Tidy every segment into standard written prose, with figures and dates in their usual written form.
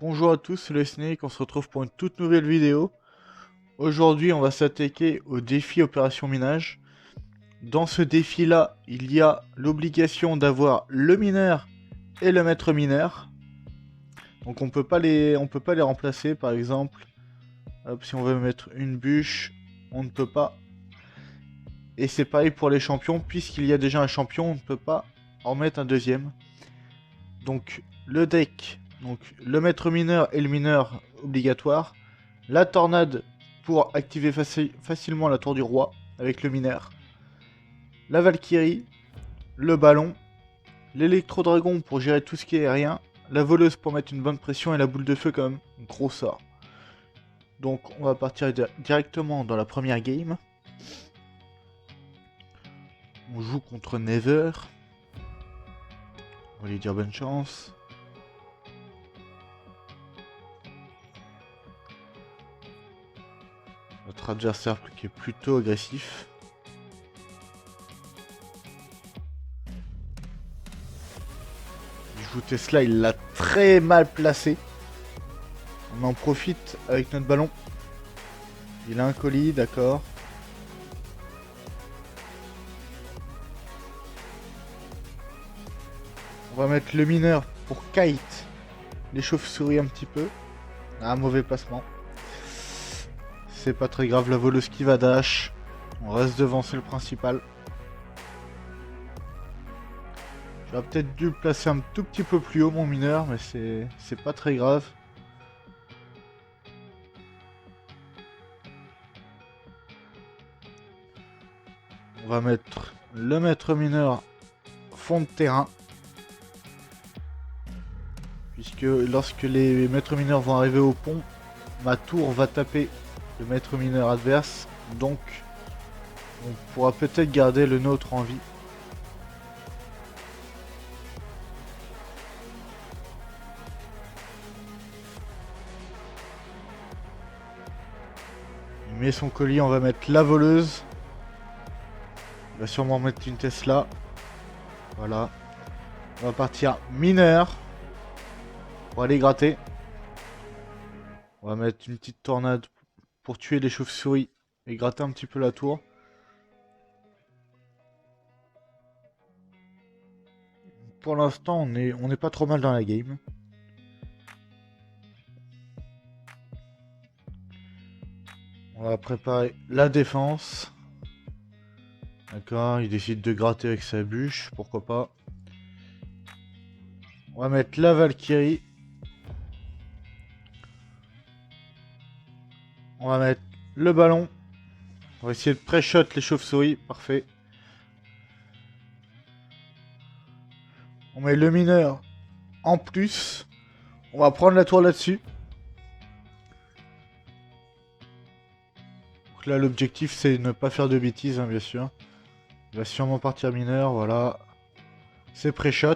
Bonjour à tous, c'est le Snake, on se retrouve pour une toute nouvelle vidéo. Aujourd'hui, on va s'attaquer au défi Opération Minage. Dans ce défi-là, il y a l'obligation d'avoir le mineur et le maître mineur. Donc on peut pas les remplacer, par exemple. Hop, si on veut mettre une bûche, on ne peut pas. Et c'est pareil pour les champions, puisqu'il y a déjà un champion, on ne peut pas en mettre un deuxième. Donc le deck, donc le maître mineur et le mineur obligatoire. La tornade pour activer facilement la tour du roi avec le mineur. La Valkyrie, le ballon, l'électro-dragon pour gérer tout ce qui est aérien, la voleuse pour mettre une bonne pression et la boule de feu comme gros sort. Donc on va partir directement dans la première game. On joue contre Never. On va lui dire bonne chance. Notre adversaire qui est plutôt agressif. Il joue Tesla, il l'a très mal placé. On en profite avec notre ballon. Il a un colis, d'accord. On va mettre le mineur pour kite les chauves-souris un petit peu. Ah, mauvais placement. C'est pas très grave, la voleuse qui va dash. On reste devant, c'est le principal. J'aurais peut-être dû le placer un tout petit peu plus haut mon mineur, mais c'est pas très grave. On va mettre le maître mineur fond de terrain. Puisque lorsque les maîtres mineurs vont arriver au pont, ma tour va taper le maître mineur adverse. Donc on pourra peut-être garder le nôtre en vie. Il met son colis, on va mettre la voleuse. Il va sûrement mettre une Tesla. Voilà. On va partir mineur. Pour aller gratter. On va mettre une petite tornade pour tuer les chauves-souris et gratter un petit peu la tour. Pour l'instant, on est pas trop mal dans la game. On va préparer la défense. D'accord, il décide de gratter avec sa bûche, pourquoi pas. On va mettre la Valkyrie. On va mettre le ballon. On va essayer de pré-shot les chauves-souris, parfait. On met le mineur en plus. On va prendre la tour là-dessus. Donc là, l'objectif, c'est de ne pas faire de bêtises, hein, bien sûr. Il va sûrement partir mineur, voilà. C'est pré-shot.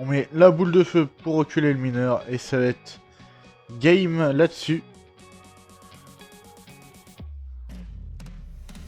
On met la boule de feu pour reculer le mineur et ça va être game là-dessus.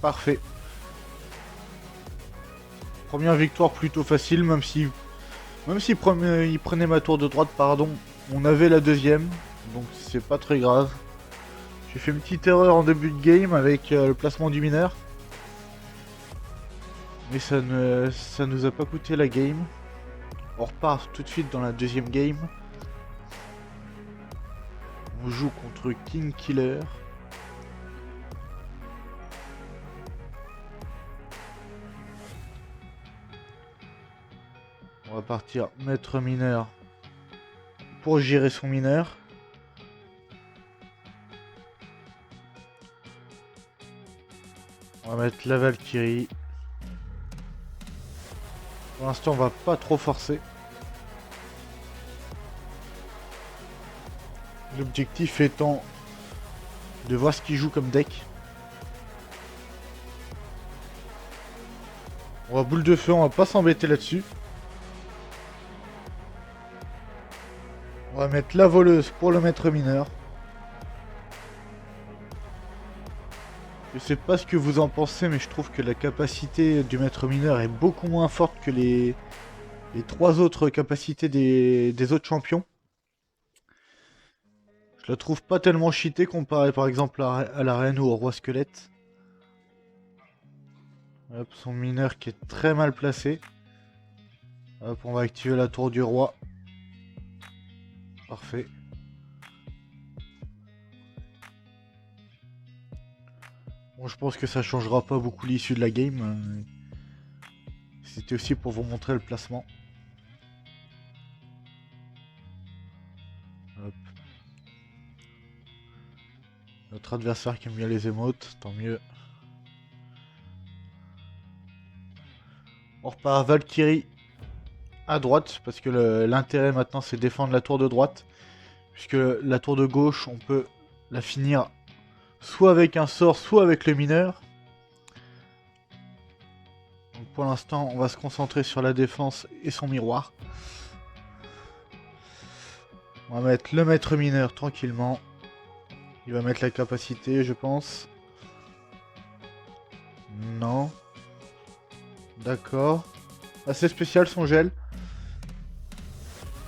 Parfait. Première victoire plutôt facile, même si il prenait ma tour de droite, pardon. On avait la deuxième, donc c'est pas très grave. J'ai fait une petite erreur en début de game avec le placement du mineur. Mais ça nous a pas coûté la game. On repart tout de suite dans la deuxième game. On joue contre King Killer. On va partir maître mineur pour gérer son mineur. On va mettre la Valkyrie. Pour l'instant, on va pas trop forcer. L'objectif étant de voir ce qu'il joue comme deck. On va boule de feu, on va pas s'embêter là-dessus. On va mettre la voleuse pour le maître mineur. Je sais pas ce que vous en pensez, mais je trouve que la capacité du maître mineur est beaucoup moins forte que les trois autres capacités des autres champions. Je la trouve pas tellement cheatée comparée par exemple à la reine ou au roi squelette. Hop, son mineur qui est très mal placé. Hop, on va activer la tour du roi. Parfait. Bon, je pense que ça changera pas beaucoup l'issue de la game. C'était aussi pour vous montrer le placement. Hop. Notre adversaire qui aime bien les émotes, tant mieux. On repart à Valkyrie à droite, parce que l'intérêt maintenant c'est défendre la tour de droite. Puisque la tour de gauche, on peut la finir soit avec un sort, soit avec le mineur. Donc pour l'instant, on va se concentrer sur la défense et son miroir. On va mettre le maître mineur tranquillement. Il va mettre la capacité, je pense. Non. D'accord. Assez spécial son gel.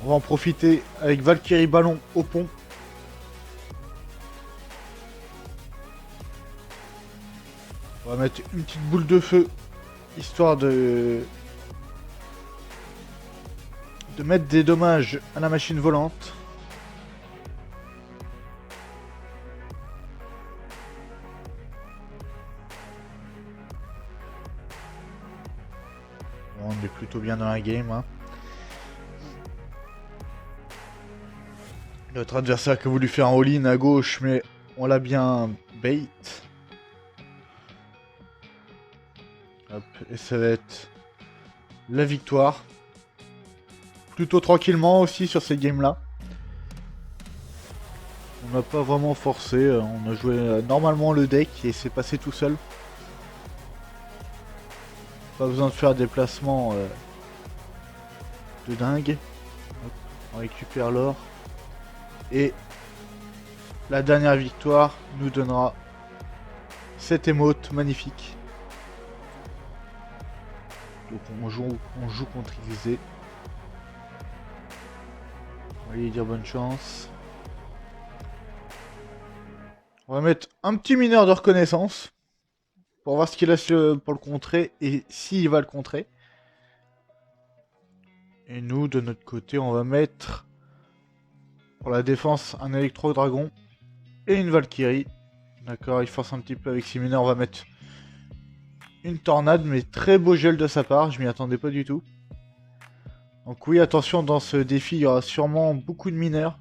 On va en profiter avec Valkyrie ballon au pont. On va mettre une petite boule de feu, histoire de mettre des dommages à la machine volante. Bon, on est plutôt bien dans la game. Hein. Notre adversaire qui a voulu faire un all-in à gauche, mais on l'a bien bait. Hop, et ça va être la victoire. Plutôt tranquillement aussi sur cette game là. On n'a pas vraiment forcé, on a joué normalement le deck et c'est passé tout seul. Pas besoin de faire des placements de dingue. Hop, on récupère l'or. Et la dernière victoire nous donnera cette émote magnifique. Donc on joue contre XZ. On va lui dire bonne chance. On va mettre un petit mineur de reconnaissance. Pour voir ce qu'il a pour le contrer et s'il va le contrer. Et nous, de notre côté, on va mettre pour la défense un électro-dragon et une Valkyrie. D'accord, il force un petit peu avec ses mineurs. On va mettre une tornade, mais très beau gel de sa part. Je m'y attendais pas du tout. Donc oui, attention, dans ce défi, il y aura sûrement beaucoup de mineurs.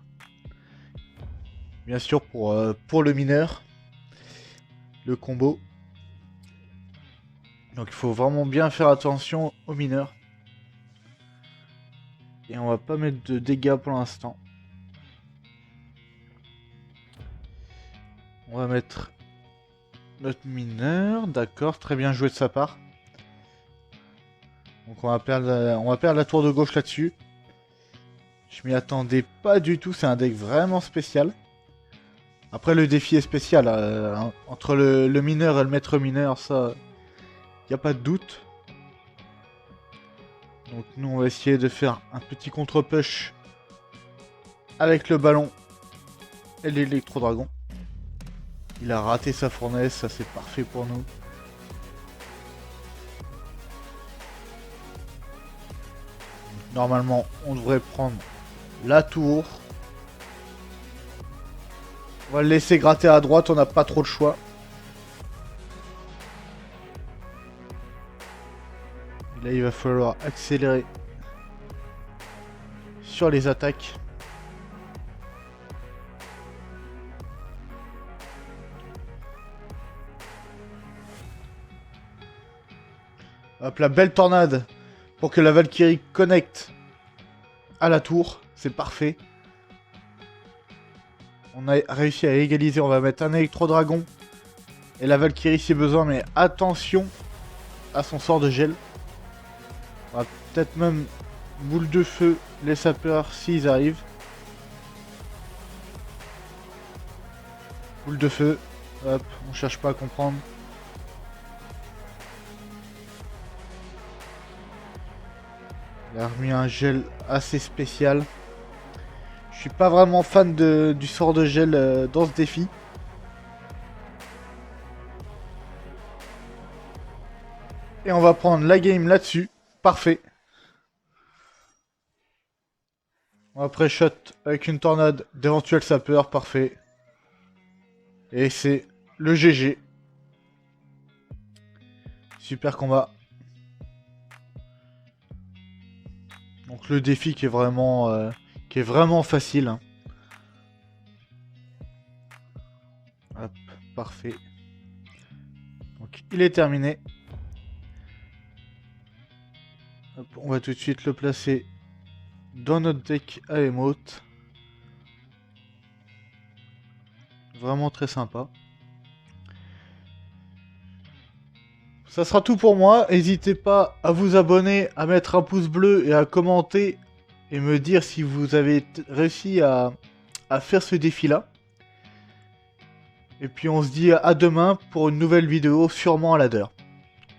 Bien sûr, pour le mineur. Le combo. Donc il faut vraiment bien faire attention aux mineurs. Et on va pas mettre de dégâts pour l'instant. On va mettre notre mineur. D'accord, très bien joué de sa part. Donc on va perdre la tour de gauche là-dessus. Je m'y attendais pas du tout, c'est un deck vraiment spécial. Après le défi est spécial. Entre le mineur et le maître mineur, ça... Il n'y a pas de doute. Donc nous on va essayer de faire un petit contre-push avec le ballon et l'électro-dragon. Il a raté sa fournaise, ça c'est parfait pour nous. Normalement on devrait prendre la tour. On va le laisser gratter à droite, on n'a pas trop le choix. Là, il va falloir accélérer sur les attaques. Hop, la belle tornade pour que la Valkyrie connecte à la tour. C'est parfait. On a réussi à égaliser. On va mettre un électro-dragon et la Valkyrie si besoin. Mais attention à son sort de gel. On va peut-être même boule de feu les sapeurs s'ils arrivent. Boule de feu. Hop, on cherche pas à comprendre. Il a remis un gel assez spécial. Je suis pas vraiment fan du sort de gel dans ce défi. Et on va prendre la game là-dessus. Parfait. On va pré-shot avec une tornade d'éventuels sapeurs. Parfait. Et c'est le GG. Super combat. Donc le défi qui est vraiment facile. Hein. Hop, parfait. Donc il est terminé. Hop, on va tout de suite le placer dans notre deck à émote. Vraiment très sympa. Ça sera tout pour moi. N'hésitez pas à vous abonner, à mettre un pouce bleu et à commenter et me dire si vous avez réussi à faire ce défi-là. Et puis on se dit à demain pour une nouvelle vidéo, sûrement à la d'heure.